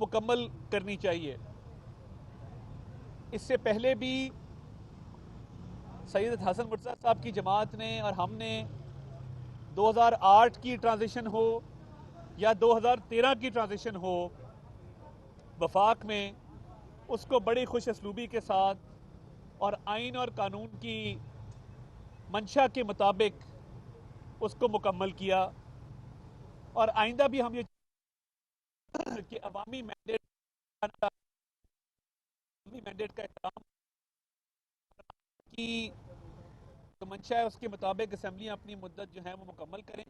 مکمل کرنی چاہیے. اس سے پہلے بھی سید حسن مرتضیٰ صاحب کی جماعت نے اور ہم نے 2008 کی ٹرانزیشن ہو یا 2013 کی ٹرانزیشن ہو وفاق میں، اس کو بڑی خوش اسلوبی کے ساتھ اور آئین اور قانون کی منشا کے مطابق اس کو مکمل کیا. اور آئندہ بھی ہم یہ کہ عوامی مینڈیٹ کا احترام کی جو منشا ہے اس کے مطابق اسمبلیاں اپنی مدت جو ہے وہ مکمل کریں.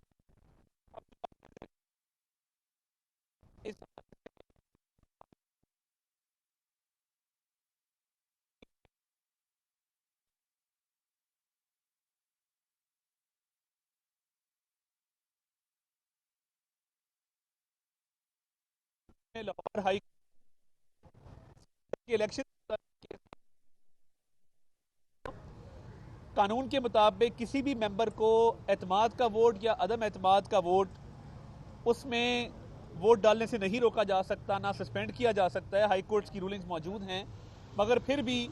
اس لاہور ہائی الیکشن قانون کے مطابق کسی بھی ممبر کو اعتماد کا ووٹ یا عدم اعتماد کا ووٹ اس میں ووٹ ڈالنے سے نہیں روکا جا سکتا، نہ سسپینڈ کیا جا سکتا ہے. ہائی کورٹس کی رولنگز موجود ہیں، مگر پھر بھی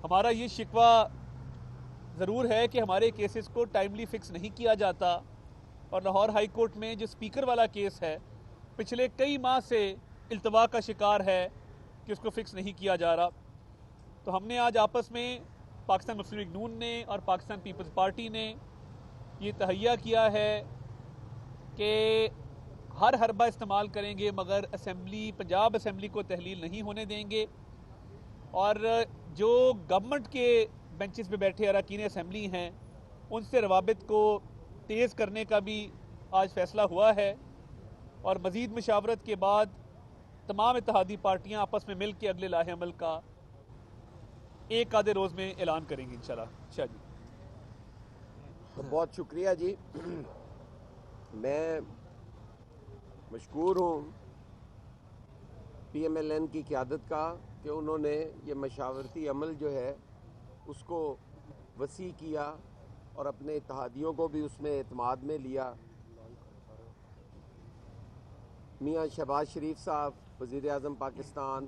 ہمارا یہ شکوہ ضرور ہے کہ ہمارے کیسز کو ٹائملی فکس نہیں کیا جاتا. اور لاہور ہائی کورٹ میں جو سپیکر والا کیس ہے پچھلے کئی ماہ سے التوا کا شکار ہے کہ اس کو فکس نہیں کیا جا رہا. تو ہم نے آج آپس میں پاکستان مسلم لیگ نون نے اور پاکستان پیپلز پارٹی نے یہ تہیہ کیا ہے کہ ہر حربہ استعمال کریں گے مگر اسمبلی پنجاب اسمبلی کو تحلیل نہیں ہونے دیں گے. اور جو گورنمنٹ کے بینچز پہ بیٹھے اراکین اسمبلی ہیں ان سے روابط کو تیز کرنے کا بھی آج فیصلہ ہوا ہے. اور مزید مشاورت کے بعد تمام اتحادی پارٹیاں آپس میں مل کے اگلے لاہے عمل کا ایک آدھے روز میں اعلان کریں گے انشاءاللہ. شاہ جی بہت شکریہ جی. میں مشکور ہوں پی ایم ایل این کی قیادت کا کہ انہوں نے یہ مشاورتی عمل جو ہے اس کو وسیع کیا اور اپنے اتحادیوں کو بھی اس میں اعتماد میں لیا. میاں شہباز شریف صاحب وزیر اعظم پاکستان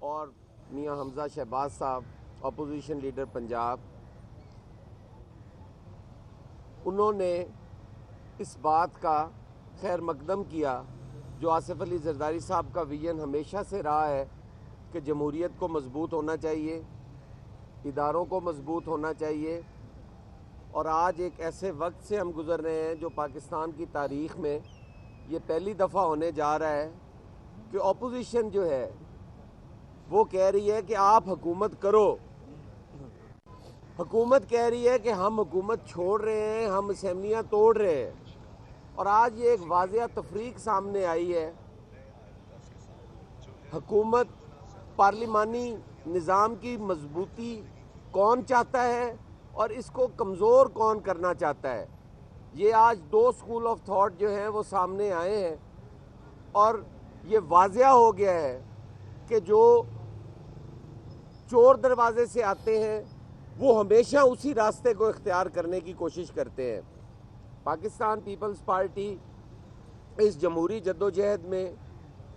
اور میاں حمزہ شہباز صاحب اپوزیشن لیڈر پنجاب، انہوں نے اس بات کا خیر مقدم کیا جو آصف علی زرداری صاحب کا ویژن ہمیشہ سے رہا ہے کہ جمہوریت کو مضبوط ہونا چاہیے، اداروں کو مضبوط ہونا چاہیے. اور آج ایک ایسے وقت سے ہم گزر رہے ہیں جو پاکستان کی تاریخ میں یہ پہلی دفعہ ہونے جا رہا ہے کہ اپوزیشن جو ہے وہ کہہ رہی ہے کہ آپ حکومت کرو. حکومت کہہ رہی ہے کہ ہم حکومت چھوڑ رہے ہیں، ہم اسمبلیاں توڑ رہے ہیں. اور آج یہ ایک واضح تفریق سامنے آئی ہے. حکومت پارلیمانی نظام کی مضبوطی کون چاہتا ہے اور اس کو کمزور کون کرنا چاہتا ہے، یہ آج دو اسکول آف تھاٹ جو ہیں وہ سامنے آئے ہیں. اور یہ واضح ہو گیا ہے کہ جو چور دروازے سے آتے ہیں وہ ہمیشہ اسی راستے کو اختیار کرنے کی کوشش کرتے ہیں. پاکستان پیپلز پارٹی اس جمہوری جدوجہد میں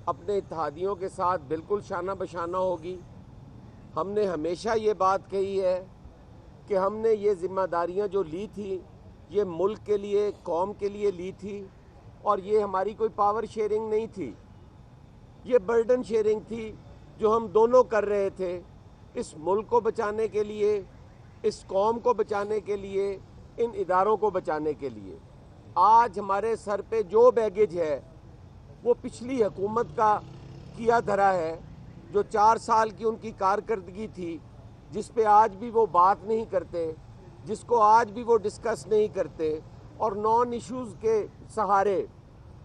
اپنے اتحادیوں کے ساتھ بالکل شانہ بشانہ ہوگی. ہم نے ہمیشہ یہ بات کہی ہے کہ ہم نے یہ ذمہ داریاں جو لی تھی یہ ملک کے لیے، قوم کے لیے لی تھی، اور یہ ہماری کوئی پاور شیئرنگ نہیں تھی، یہ برڈن شیئرنگ تھی جو ہم دونوں کر رہے تھے اس ملک کو بچانے کے لیے، اس قوم کو بچانے کے لیے، ان اداروں کو بچانے کے لیے. آج ہمارے سر پہ جو بیگیج ہے وہ پچھلی حکومت کا کیا دھرا ہے، جو 4 سال کی ان کی کارکردگی تھی، جس پہ آج بھی وہ بات نہیں کرتے، جس کو آج بھی وہ ڈسکس نہیں کرتے، اور نان ایشوز کے سہارے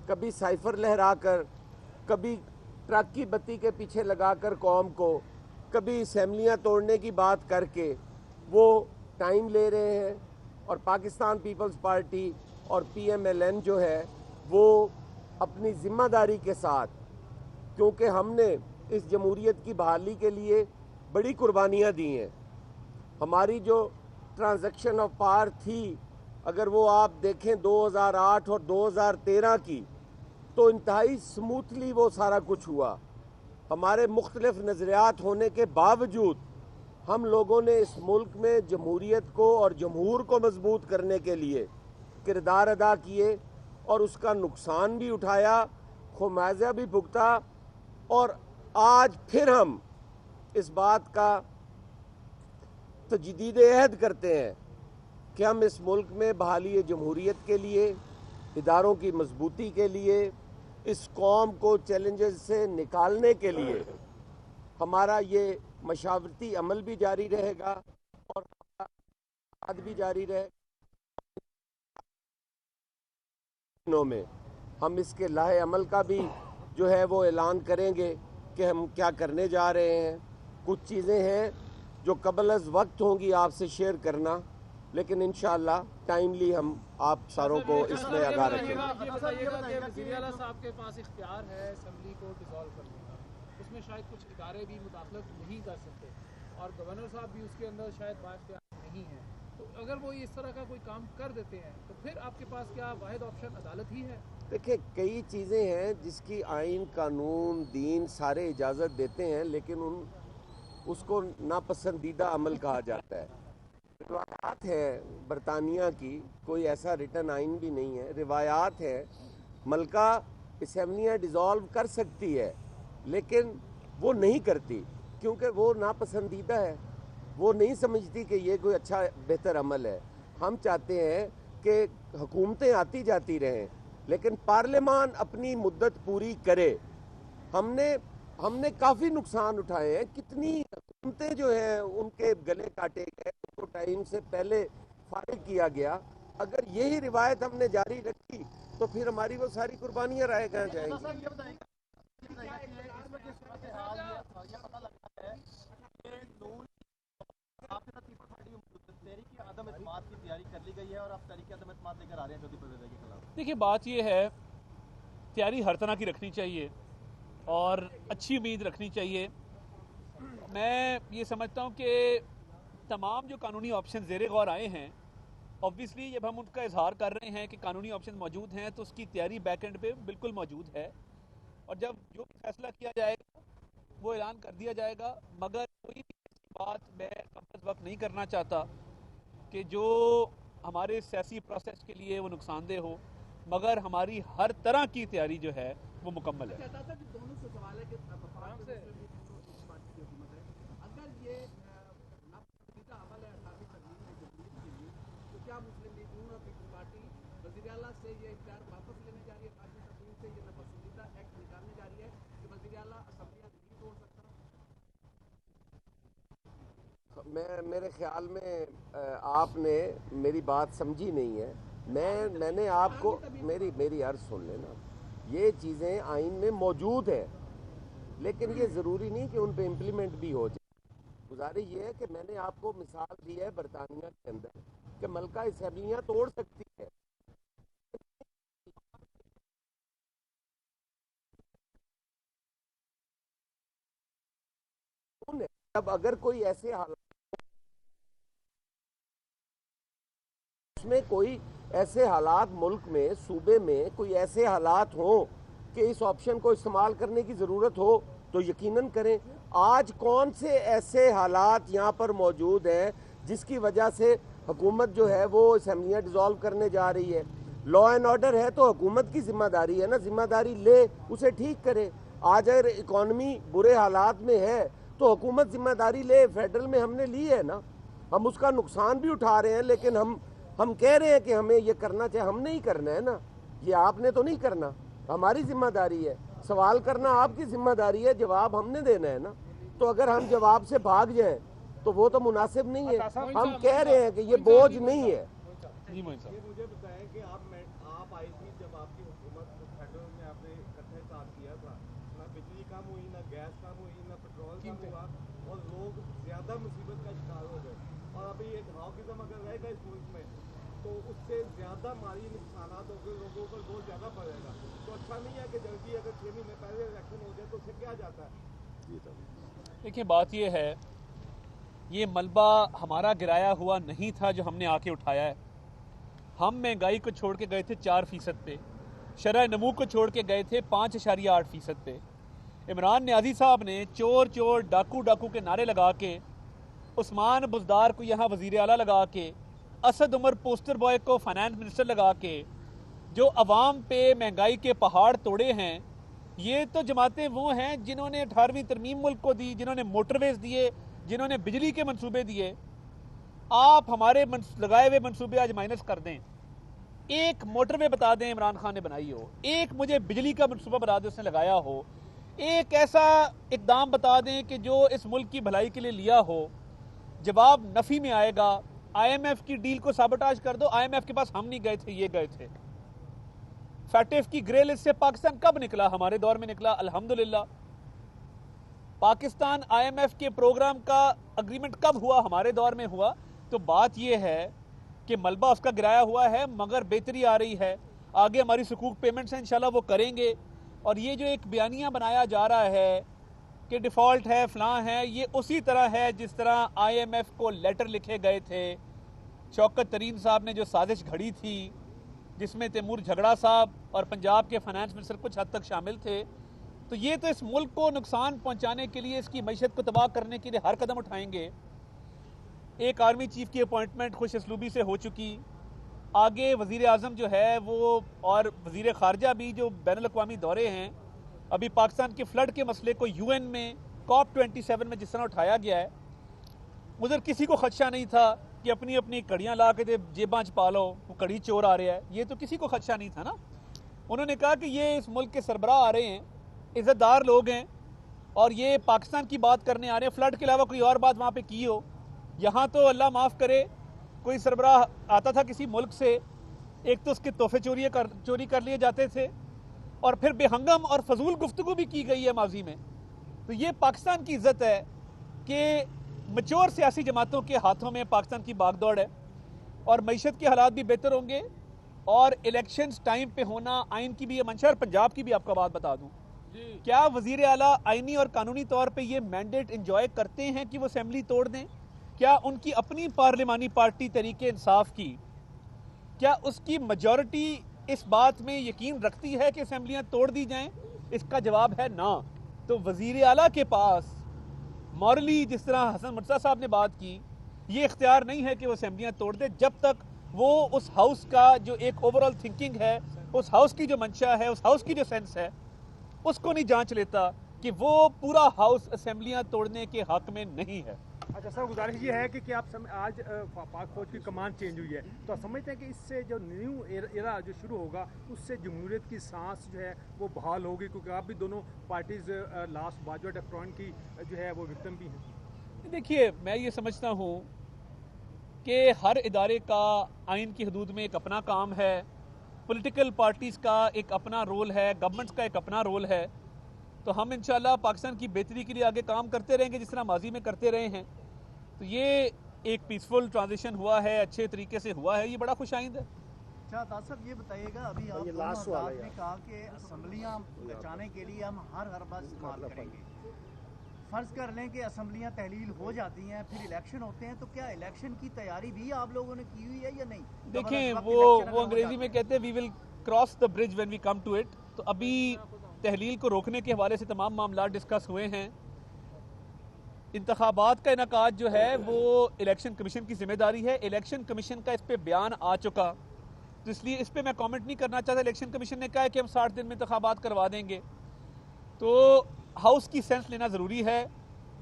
کبھی سائفر لہرا کر، کبھی ٹرک کی بتی کے پیچھے لگا کر قوم کو، کبھی اسمبلیاں توڑنے کی بات کر کے وہ ٹائم لے رہے ہیں. اور پاکستان پیپلز پارٹی اور پی ایم ایل این جو ہے وہ اپنی ذمہ داری کے ساتھ، کیونکہ ہم نے اس جمہوریت کی بحالی کے لیے بڑی قربانیاں دی ہیں. ہماری جو ٹرانزیکشن آف پاور تھی، اگر وہ آپ دیکھیں 2008 اور 2013 کی، تو انتہائی سموتھلی وہ سارا کچھ ہوا. ہمارے مختلف نظریات ہونے کے باوجود ہم لوگوں نے اس ملک میں جمہوریت کو اور جمہور کو مضبوط کرنے کے لیے کردار ادا کیے اور اس کا نقصان بھی اٹھایا, خمیازہ بھی بھگتا, اور آج پھر ہم اس بات کا تجدید عہد کرتے ہیں کہ ہم اس ملک میں بحالی جمہوریت کے لیے, اداروں کی مضبوطی کے لیے, اس قوم کو چیلنجز سے نکالنے کے لیے ہمارا یہ مشاورتی عمل بھی جاری رہے گا اور ہمارا بھی جاری رہے گا. میں ہم اس کے لاہے عمل کا بھی جو ہے وہ اعلان کریں گے کہ ہم کیا کرنے جا رہے ہیں. کچھ چیزیں ہیں جو قبل از وقت ہوں گی آپ سے شیئر کرنا, لیکن انشاءاللہ ٹائملی ہم آپ ساروں کو اس میں آگاہ رکھیں گے. وزیر اعلیٰ صاحب کے پاس اختیار ہے اسمبلی کو ڈیزالو کرنے کا, اس میں شاید کچھ ادارے بھی مداخلت نہیں کر سکتے اور گورنر صاحب بھی اس کے اندر شاید بااختیار نہیں ہیں, تو اگر وہ اس طرح کا کوئی کام کر دیتے ہیں تو پھر آپ کے پاس کیا واحد آپشن عدالت ہی ہے؟ دیکھیں, کئی چیزیں ہیں جس کی آئین, قانون, دین سارے اجازت دیتے ہیں, لیکن اس کو ناپسندیدہ عمل کہا جاتا ہے. روایات ہے برطانیہ کی, کوئی ایسا ریٹن آئین بھی نہیں ہے, روایات ہے. ملکہ اسمبلیاں ڈیزالو کر سکتی ہے لیکن وہ نہیں کرتی کیونکہ وہ ناپسندیدہ ہے, وہ نہیں سمجھتی کہ یہ کوئی اچھا بہتر عمل ہے. ہم چاہتے ہیں کہ حکومتیں آتی جاتی رہیں لیکن پارلیمان اپنی مدت پوری کرے. ہم نے کافی نقصان اٹھائے ہیں, کتنی حکومتیں جو ہیں ان کے گلے کاٹے گئے, ان کو ٹائم سے پہلے فارغ کیا گیا. اگر یہی روایت ہم نے جاری رکھی تو پھر ہماری وہ ساری قربانیاں رائے کہاں جائیں گی. دیکھیے, بات یہ ہے, تیاری ہر طرح کی رکھنی چاہیے اور اچھی امید رکھنی چاہیے. میں یہ سمجھتا ہوں کہ تمام جو قانونی آپشن زیر غور آئے ہیں, obviously جب ہم ان کا اظہار کر رہے ہیں کہ قانونی آپشن موجود ہیں تو اس کی تیاری بیک اینڈ پہ بالکل موجود ہے, اور جب جو بھی فیصلہ کیا جائے گا وہ اعلان کر دیا جائے گا. مگر کوئی بھی بات میں قبل از وقت نہیں کرنا چاہتا کہ جو ہمارے سیاسی پروسیس کے لیے وہ نقصان دہ ہو, مگر ہماری ہر طرح کی تیاری جو ہے وہ مکمل ہے. دونوں سے سوال ہے کہ اگر یہ ناپسندیدہ عمل ہے 18ویں ترمیم میں جمہوریت کے لیے, تو کیا مسلم لیگ نون اور پیپلز پارٹی وزیر اعلیٰ سے یہ اختیار واپس لینے جا رہی ہے؟ 18ویں ترمیم سے یہ ناپسندیدہ ایکٹ نکالنے جا رہی ہے کہ وزیر اعلیٰ اسمبلیاں نہیں توڑ سکتا؟ میرے خیال میں آپ نے میری بات سمجھی نہیں ہے. میں نے آپ کو میری عرض سن لینا. یہ چیزیں آئین میں موجود ہیں لیکن یہ ضروری نہیں کہ ان پہ امپلیمنٹ بھی ہو جائے. گزارش یہ ہے کہ میں نے آپ کو مثال دی ہے برطانیہ کے اندر کہ ملکہ اسمبلیاں توڑ سکتی ہے. اب اگر کوئی ایسے حالات اس میں کوئی ایسے حالات ملک میں, صوبے میں کوئی ایسے حالات ہوں کہ اس آپشن کو استعمال کرنے کی ضرورت ہو تو یقیناً کریں. آج کون سے ایسے حالات یہاں پر موجود ہیں جس کی وجہ سے حکومت جو ہے وہ اسمبلیاں ڈیزالو کرنے جا رہی ہے؟ لا اینڈ آرڈر ہے تو حکومت کی ذمہ داری ہے نا, ذمہ داری لے, اسے ٹھیک کرے. آج اگر اکانومی برے حالات میں ہے تو حکومت ذمہ داری لے. فیڈرل میں ہم نے لی ہے نا, ہم اس کا نقصان بھی اٹھا رہے ہیں لیکن ہم کہہ رہے ہیں کہ ہمیں یہ کرنا چاہیے. ہم نہیں کرنا ہے نا, یہ آپ نے تو نہیں کرنا, ہماری ذمہ داری ہے. سوال کرنا آپ کی ذمہ داری ہے, جواب ہم نے دینا ہے نا. تو اگر ہم جواب سے بھاگ جائیں تو وہ تو مناسب نہیں ہے. ہم کہہ رہے ہیں کہ یہ بوجھ نہیں ہے. جی موین صاحب, یہ مجھے بتائیں کہ آپ آئی تھی جب آپ کی حکومت فیڈرل میں آپ نے اکٹھے کام کیا تھا, نہ بجلی کم ہوئی, نہ گیس کم ہوئی, نہ پیٹرول کم ہوا, اور لوگ زیادہ مصیبت کا شکار ہو گئے. اور ابھی ایک ہاؤکزم اگر رہے گا اس ملک میں تو اس سے زیادہ مالی نقصانات ہو گئے, لوگوں پر بہت زیادہ پڑے گا. تو اچھا نہیں ہے کہ جلدی اگر 6 مہینے پہلے الیکشن ہو جائے تو اس سے کیا جاتا ہے. دیکھیں بات یہ ہے, یہ ملبہ ہمارا گرایا ہوا نہیں تھا جو ہم نے آ کے اٹھایا ہے. ہم مہنگائی کو چھوڑ کے گئے تھے 4% پہ, شرح نمو کو چھوڑ کے گئے تھے 5.8% پہ. عمران نیازی صاحب نے چور چور ڈاکو ڈاکو کے نعرے لگا کے عثمان بزدار کو یہاں وزیر اعلیٰ لگا کے اسد عمر پوسٹر بوائے کو فائنانس منسٹر لگا کے جو عوام پہ مہنگائی کے پہاڑ توڑے ہیں. یہ تو جماعتیں وہ ہیں جنہوں نے 18ویں ترمیم ملک کو دی, جنہوں نے موٹر ویز دیے, جنہوں نے بجلی کے منصوبے دیے. آپ ہمارے لگائے ہوئے منصوبے آج مائنس کر دیں. ایک موٹر وے بتا دیں عمران خان نے بنائی ہو, ایک مجھے بجلی کا منصوبہ بتا دیں اس نے لگایا ہو, ایک ایسا اقدام بتا دیں کہ جو اس ملک کی بھلائی کے لیے لیا ہو. جواب نفی میں آئے گا. آئی ایم ایف کی ڈیل کو سابوٹاج کر دو. آئی ایم ایف کے پاس ہم نہیں گئے تھے, یہ گئے تھے. فیٹف کی گرے لسٹ سے پاکستان کب نکلا؟ ہمارے دور میں نکلا, الحمدللہ. پاکستان آئی ایم ایف کے پروگرام کا اگریمنٹ کب ہوا؟ ہمارے دور میں ہوا. تو بات یہ ہے کہ ملبہ اس کا گرایا ہوا ہے مگر بہتری آ رہی ہے. آگے ہماری سکوک پیمنٹس ہیں انشاءاللہ وہ کریں گے. اور یہ جو ایک بیانیہ بنایا جا رہا ہے کہ ڈیفالٹ ہے فلاں ہے, یہ اسی طرح ہے جس طرح آئی ایم ایف کو لیٹر لکھے گئے تھے. شوکت ترین صاحب نے جو سازش گھڑی تھی جس میں تیمور جھگڑا صاحب اور پنجاب کے فائنانس منسٹر کچھ حد تک شامل تھے, تو یہ تو اس ملک کو نقصان پہنچانے کے لیے, اس کی معیشت کو تباہ کرنے کے لیے ہر قدم اٹھائیں گے. ایک آرمی چیف کی اپوائنٹمنٹ خوش اسلوبی سے ہو چکی. آگے وزیر اعظم جو ہے وہ اور وزیر خارجہ بھی جو بین الاقوامی دورے ہیں, ابھی پاکستان کے فلڈ کے مسئلے کو یو این میں COP27 میں جس طرح اٹھایا گیا ہے, ادھر کسی کو خدشہ نہیں تھا کہ اپنی اپنی کڑیاں لا کے جیباں چھپا لو, وہ کڑی چور آ رہا ہے. یہ تو کسی کو خدشہ نہیں تھا نا. انہوں نے کہا کہ یہ اس ملک کے سربراہ آ رہے ہیں, عزت دار لوگ ہیں, اور یہ پاکستان کی بات کرنے آ رہے ہیں. فلڈ کے علاوہ کوئی اور بات وہاں پہ کی ہو. یہاں تو اللہ معاف کرے کوئی سربراہ آتا تھا کسی ملک سے, ایک تو اس کے تحفے چوری کر لیے جاتے تھے, اور پھر بے ہنگم اور فضول گفتگو بھی کی گئی ہے ماضی میں. تو یہ پاکستان کی عزت ہے کہ مچور سیاسی جماعتوں کے ہاتھوں میں پاکستان کی باغ دوڑ ہے, اور معیشت کے حالات بھی بہتر ہوں گے, اور الیکشنز ٹائم پہ ہونا آئین کی بھی یہ منشا. اور پنجاب کی بھی آپ کو بات بتا دوں, کیا وزیر اعلیٰ آئینی اور قانونی طور پہ یہ مینڈیٹ انجوائے کرتے ہیں کہ وہ اسمبلی توڑ دیں؟ کیا ان کی اپنی پارلیمانی پارٹی تحریک انصاف کی, کیا اس کی میجورٹی اس بات میں یقین رکھتی ہے کہ اسمبلیاں توڑ دی جائیں؟ اس کا جواب ہے نا. تو وزیر اعلیٰ کے پاس مورلی, جس طرح حسن مرتضیٰ صاحب نے بات کی, یہ اختیار نہیں ہے کہ وہ اسمبلیاں توڑ دے جب تک وہ اس ہاؤس کا جو ایک اوورآل تھنکنگ ہے, اس ہاؤس کی جو منشا ہے, اس ہاؤس کی جو سینس ہے, اس کو نہیں جانچ لیتا کہ وہ پورا ہاؤس اسمبلیاں توڑنے کے حق میں نہیں ہے. اچھا سر, گزارش یہ ہے کہ آپ آج پاک فوج کی کمان چینج ہوئی ہے, تو آپ سمجھتے ہیں کہ اس سے جو نیو ایرا جو شروع ہوگا اس سے جمہوریت کی سانس جو ہے وہ بحال ہوگی, کیونکہ آپ بھی دونوں parties last Bajwa death front کی جو ہے وہ وکٹم بھی ہیں. دیکھیے, میں یہ سمجھتا ہوں کہ ہر ادارے کا آئین کی حدود میں ایک اپنا کام ہے, پولیٹیکل پارٹیز کا ایک اپنا رول ہے, گورنمنٹس کا ایک اپنا رول ہے. تو ہم انشاءاللہ پاکستان کی بہتری کے لیے آگے کام کرتے رہیں گے جس طرح ماضی میں کرتے رہے ہیں. تو یہ ایک پیسفل ٹرانزیشن ہوا ہے, اچھے طریقے سے ہوا ہے, یہ بڑا خوش آئند ہے. اچھا طاہر صاحب یہ بتائیے گا, ابھی آپ نے کہا کہ اسمبلیاں بچانے کے لیے ہم ہر حربہ استعمال کریں گے. فرض کر لیں کہ اسمبلیاں تحلیل ہو جاتی ہیں, پھر الیکشن ہوتے ہیں, تو کیا الیکشن کی تیاری بھی آپ لوگوں نے کی ہوئی ہے یا نہیں؟ دیکھیں, وہ انگریزی میں کہتے ہیں we will cross the bridge when we come to it. تو ابھی تحلیل کو روکنے کے حوالے سے تمام معاملات ڈسکس ہوئے ہیں. انتخابات کا انعقاد جو ہے وہ الیکشن کمیشن کی ذمہ داری ہے. الیکشن کمیشن کا اس پہ بیان آ چکا, تو اس لیے اس پہ میں کامنٹ نہیں کرنا چاہتا. الیکشن کمیشن نے کہا ہے کہ ہم 60 دن میں انتخابات کروا دیں گے. تو ہاؤس کی سینس لینا ضروری ہے.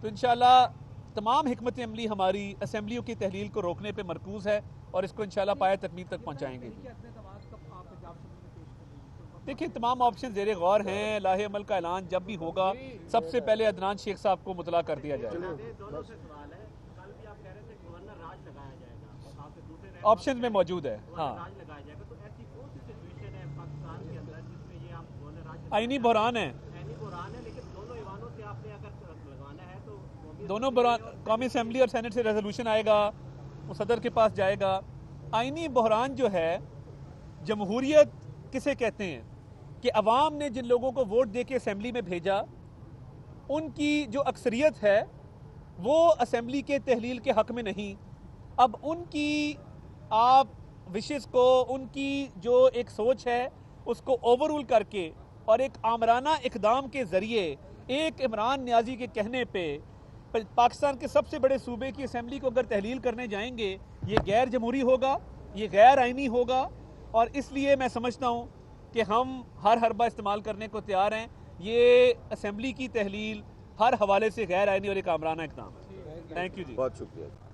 تو انشاءاللہ تمام حکمت عملی ہماری اسمبلیوں کی تحلیل کو روکنے پہ مرکوز ہے, اور اس کو انشاءاللہ پایہ تکمیل تک پہنچائیں گے. دیکھیں, تمام آپشن زیر غور ہیں. لاہے عمل کا اعلان جب بھی ہوگا سب سے پہلے عدنان شیخ صاحب کو مطلع کر دیا جائے گا. آپشن میں موجود ہے. ہاں, آئینی بحران ہے. دونوں قومی اسمبلی اور سینٹ سے ریزولوشن آئے گا, وہ صدر کے پاس جائے گا. آئینی بحران جو ہے, جمہوریت کسے کہتے ہیں کہ عوام نے جن لوگوں کو ووٹ دے کے اسمبلی میں بھیجا, ان کی جو اکثریت ہے وہ اسمبلی کے تحلیل کے حق میں نہیں. اب ان کی آپ وشز کو, ان کی جو ایک سوچ ہے اس کو اوور رول کر کے اور ایک آمرانہ اقدام کے ذریعے ایک عمران نیازی کے کہنے پہ پاکستان کے سب سے بڑے صوبے کی اسمبلی کو اگر تحلیل کرنے جائیں گے، یہ غیر جمہوری ہوگا، یہ غیر آئینی ہوگا، اور اس لیے میں سمجھتا ہوں کہ ہم ہر حربہ استعمال کرنے کو تیار ہیں۔ یہ اسمبلی کی تحلیل ہر حوالے سے غیر آئینی اور ایک آمرانہ اقدام ہے۔ تھینک یو جی، بہت شکریہ۔